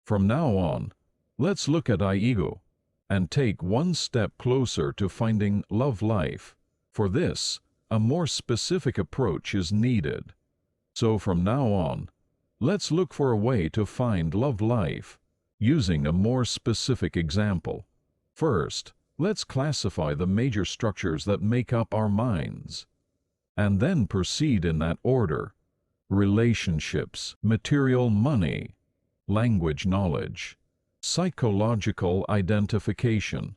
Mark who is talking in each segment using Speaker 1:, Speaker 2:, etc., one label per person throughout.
Speaker 1: From now on, let's look at ego and take one step closer to finding love life. For this, a more specific approach is needed. So from now on, let's look for a way to find love life, using a more specific example. First, let's classify the major structures that make up our minds, and then proceed in that order: relationships, material money, language knowledge, psychological identification.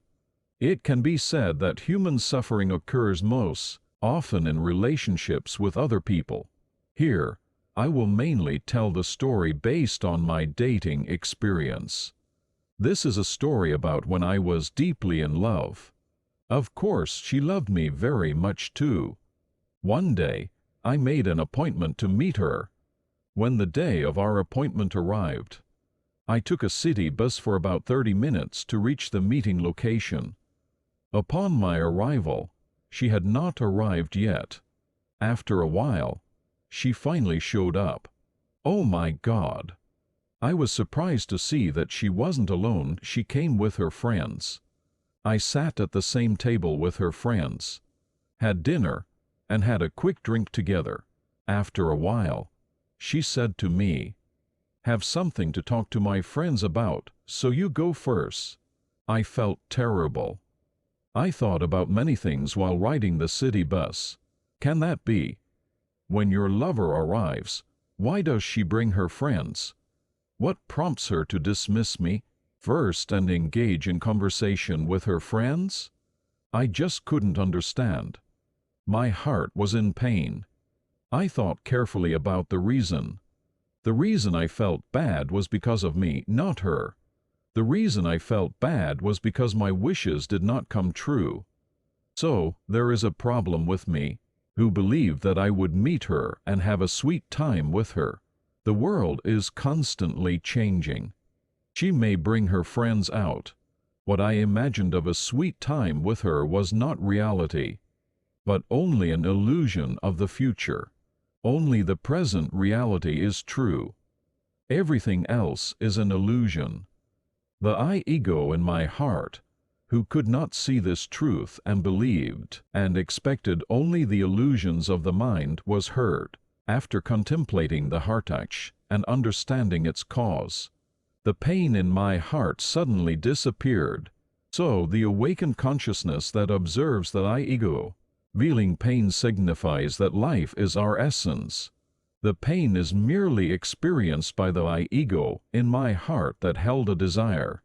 Speaker 1: It can be said that human suffering occurs most often in relationships with other people. Here, I will mainly tell the story based on my dating experience. This is a story about when I was deeply in love. Of course, she loved me very much too. One day, I made an appointment to meet her. When the day of our appointment arrived, I took a city bus for about 30 minutes to reach the meeting location. Upon my arrival, she had not arrived yet. After a while, she finally showed up. Oh my God! I was surprised to see that she wasn't alone. She came with her friends. I sat at the same table with her friends, had dinner, and had a quick drink together. After a while, she said to me, "Have something to talk to my friends about, so you go first." I felt terrible. I thought about many things while riding the city bus. Can that be? When your lover arrives, why does she bring her friends? What prompts her to dismiss me first and engage in conversation with her friends? I just couldn't understand. My heart was in pain. I thought carefully about the reason. The reason I felt bad was because of me, not her. The reason I felt bad was because my wishes did not come true. So, there is a problem with me, who believed that I would meet her and have a sweet time with her. The world is constantly changing. She may bring her friends out. What I imagined of a sweet time with her was not reality, but only an illusion of the future. Only the present reality is true. Everything else is an illusion. The ego in my heart, who could not see this truth and believed and expected only the illusions of the mind, was hurt. After contemplating the heartache and understanding its cause, the pain in my heart suddenly disappeared. So the awakened consciousness that observes the ego, feeling pain signifies that life is our essence. The pain is merely experienced by the ego in my heart that held a desire.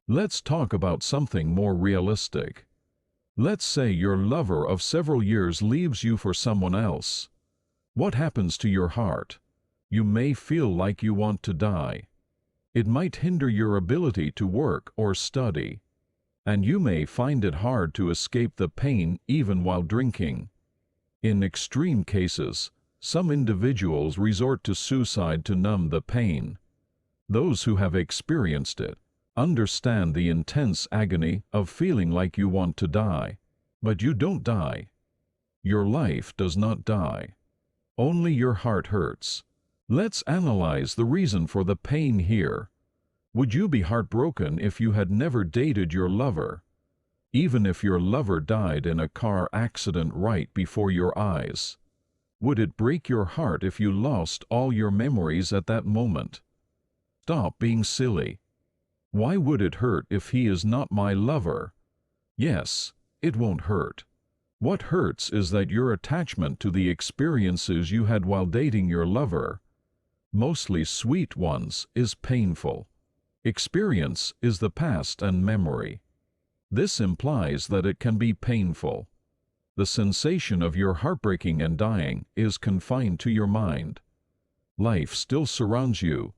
Speaker 1: Let's talk about something more realistic. Let's say your lover of several years leaves you for someone else. What happens to your heart? You may feel like you want to die. It might hinder your ability to work or study, and you may find it hard to escape the pain even while drinking. In extreme cases, some individuals resort to suicide to numb the pain. Those who have experienced it understand the intense agony of feeling like you want to die, but you don't die. Your life does not die. Only your heart hurts. Let's analyze the reason for the pain here. Would you be heartbroken if you had never dated your lover? Even if your lover died in a car accident right before your eyes? Would it break your heart if you lost all your memories at that moment? Stop being silly. Why would it hurt if he is not my lover? Yes, it won't hurt. What hurts is that your attachment to the experiences you had while dating your lover, mostly sweet ones, is painful. Experience is the past and memory. This implies that it can be painful. The sensation of your heartbreaking and dying is confined to your mind. Life still surrounds you,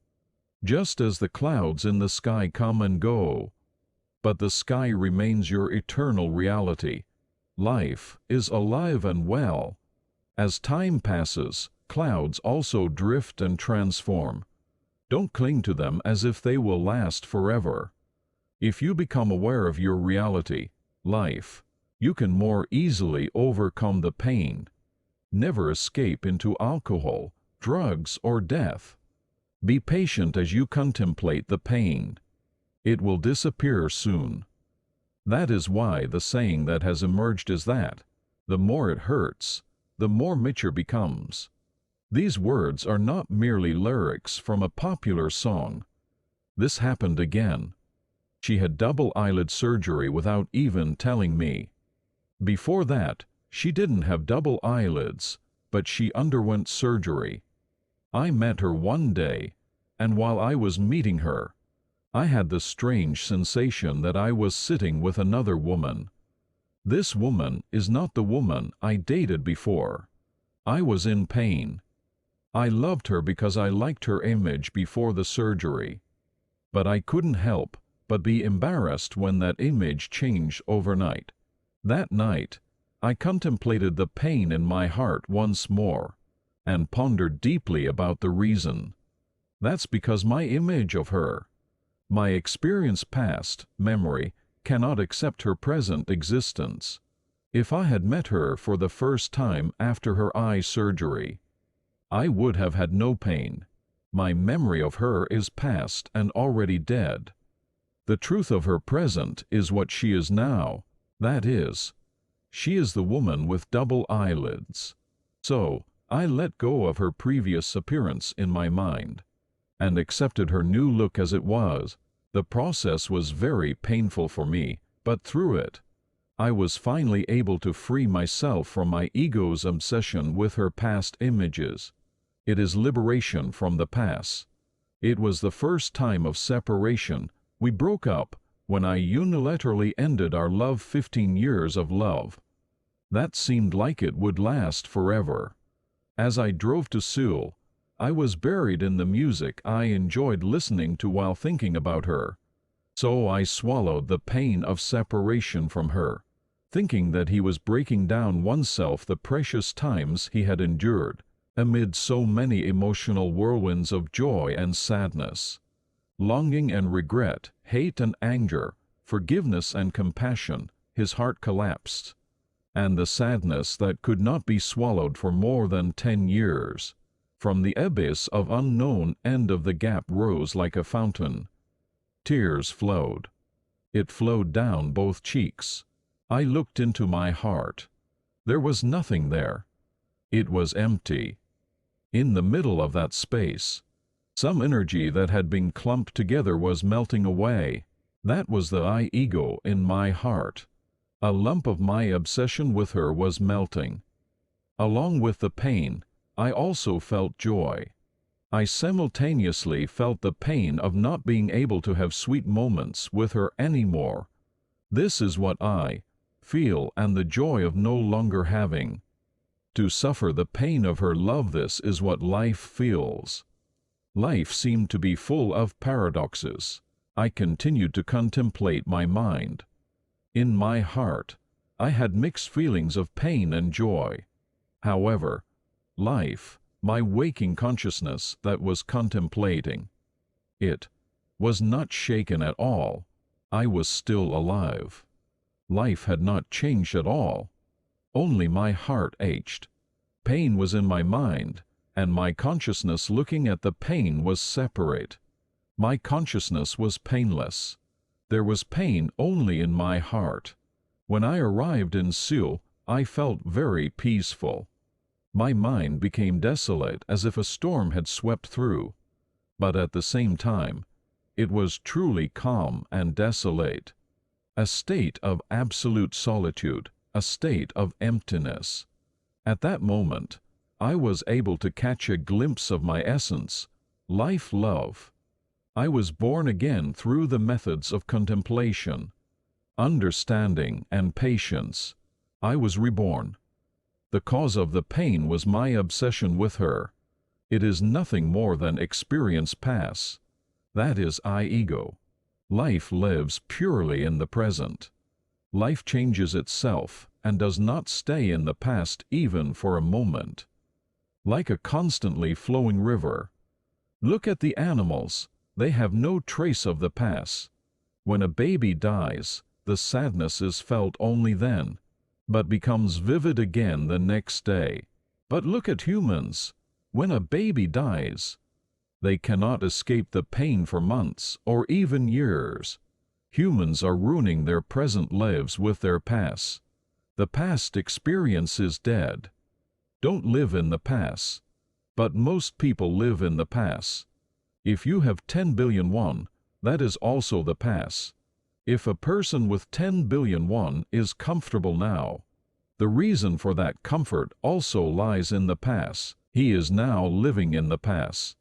Speaker 1: just as the clouds in the sky come and go. But the sky remains your eternal reality. Life is alive and well. As time passes, clouds also drift and transform. Don't cling to them as if they will last forever. If you become aware of your reality, life, you can more easily overcome the pain. Never escape into alcohol, drugs, or death. Be patient as you contemplate the pain. It will disappear soon. That is why the saying that has emerged is that, the more it hurts, the more mature becomes. These words are not merely lyrics from a popular song. This happened again. She had double eyelid surgery without even telling me. Before that, she didn't have double eyelids, but she underwent surgery. I met her one day, and while I was meeting her, I had the strange sensation that I was sitting with another woman. This woman is not the woman I dated before. I was in pain. I loved her because I liked her image before the surgery. But I couldn't help but be embarrassed when that image changed overnight. That night, I contemplated the pain in my heart once more, and pondered deeply about the reason. That's because my image of her, my experienced past memory, cannot accept her present existence. If I had met her for the first time after her eye surgery, I would have had no pain. My memory of her is past and already dead. The truth of her present is what she is now. That is, she is the woman with double eyelids. So, I let go of her previous appearance in my mind, and accepted her new look as it was. The process was very painful for me, but through it, I was finally able to free myself from my ego's obsession with her past images. It is liberation from the past. It was the first time of separation. We broke up when I unilaterally ended our 15 years of love. That seemed like it would last forever. As I drove to Seoul, I was buried in the music I enjoyed listening to while thinking about her. So I swallowed the pain of separation from her, thinking that he was breaking down oneself the precious times he had endured, amid so many emotional whirlwinds of joy and sadness, longing and regret, hate and anger, forgiveness and compassion. His heart collapsed, and the sadness that could not be swallowed for more than 10 years. From the abyss of unknown end of the gap rose like a fountain. Tears flowed. It flowed down both cheeks. I looked into my heart. There was nothing there. It was empty. In the middle of that space, some energy that had been clumped together was melting away. That was the I ego in my heart. A lump of my obsession with her was melting. Along with the pain, I also felt joy. I simultaneously felt the pain of not being able to have sweet moments with her anymore. This is what I feel, and the joy of no longer having to suffer the pain of her love. This is what life feels. Life seemed to be full of paradoxes. I continued to contemplate my mind. In my heart, I had mixed feelings of pain and joy. However, life, my waking consciousness that was contemplating it, was not shaken at all. I was still alive. Life had not changed at all. Only my heart ached. Pain was in my mind, and my consciousness looking at the pain was separate. My consciousness was painless. There was pain only in my heart. When I arrived in Seoul, I felt very peaceful. My mind became desolate as if a storm had swept through. But at the same time, it was truly calm and desolate. A state of absolute solitude, a state of emptiness. At that moment, I was able to catch a glimpse of my essence, life, love. I was born again through the methods of contemplation, understanding, and patience. I was reborn. The cause of the pain was my obsession with her. It is nothing more than experience past. That is I ego. Life lives purely in the present. Life changes itself and does not stay in the past even for a moment. Like a constantly flowing river. Look at the animals. They have no trace of the past. When a baby dies, the sadness is felt only then, but becomes vivid again the next day. But look at humans. When a baby dies, They cannot escape the pain for months or even years. Humans are ruining their present lives with their past. The past experience is dead. Don't live in the past. But most people live in the past. If you have 10 billion won, that is also the past. If a person with 10 billion won is comfortable now, the reason for that comfort also lies in the past. He is now living in the past.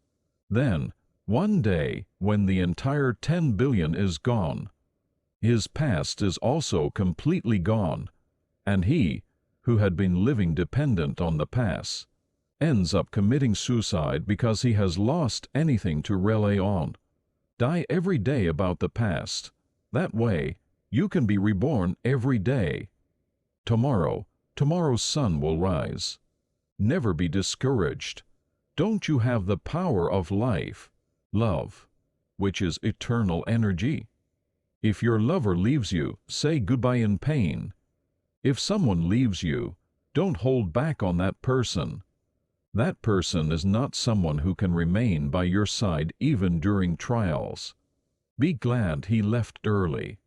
Speaker 1: Then, one day, when the entire 10 billion is gone, his past is also completely gone, and he, who had been living dependent on the past, ends up committing suicide because he has lost anything to rely on. Die every day about the past. That way, you can be reborn every day. Tomorrow's sun will rise. Never be discouraged. Don't you have the power of life, love, which is eternal energy? If your lover leaves you, say goodbye in pain. If someone leaves you, don't hold back on that person. That person is not someone who can remain by your side even during trials. Be glad he left early.